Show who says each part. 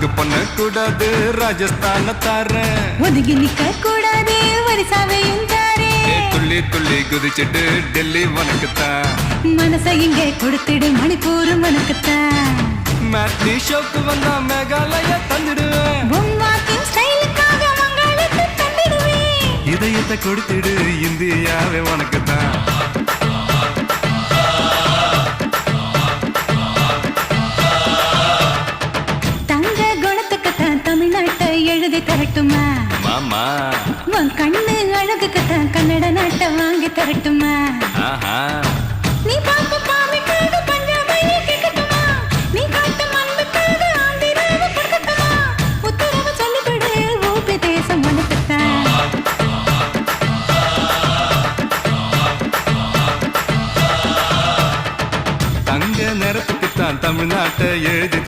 Speaker 1: அங்கு பண்ண கூடாது ராஜஸ்தான தாரேன்.
Speaker 2: ஒதுங்கி நிக்க கூடாது வரிசாவையும் தாரே.
Speaker 1: துள்ளி துள்ளி குதிச்சிட்டு டெல்லி உனக்குத்தான்.
Speaker 2: மனசை இங்கே கொடுத்துடு மணிப்பூர் உனக்குத்தான்.
Speaker 1: மேட்னி ஷோக்கு வந்தா மேகாலய தந்துடுவேன்.
Speaker 2: வாக்கிங் ஸ்டைலுக்காக மங்களத்தை தந்துடுவேன்.
Speaker 1: இதயத்தை கொடுத்துடு இந்தியாவே உனக்குத்தான்.
Speaker 2: தங்க குணத்துக்குத்தான் தமிழ்நாட்டை எழுதி தரட்டுமா
Speaker 1: மாமா?
Speaker 2: உன் கண்ணு அழகுக்குத்தான் கன்னட நாட்டை வாங்கி தரட்டுமா?
Speaker 1: ஆஹா,
Speaker 2: நீ பார்த்த பாவைக்காக பஞ்சாபையை கேட்கட்டுமா? நீ காட்ட மண்ணுக்காக ஆந்திராவை கொடுக்கட்டுமா? உத்தரவு சொல்லிவிடு ஊபி தேசம் உனக்குத்தான்.
Speaker 1: தங்க நேரத்துக்குத்தான் தமிழ்நாட்டை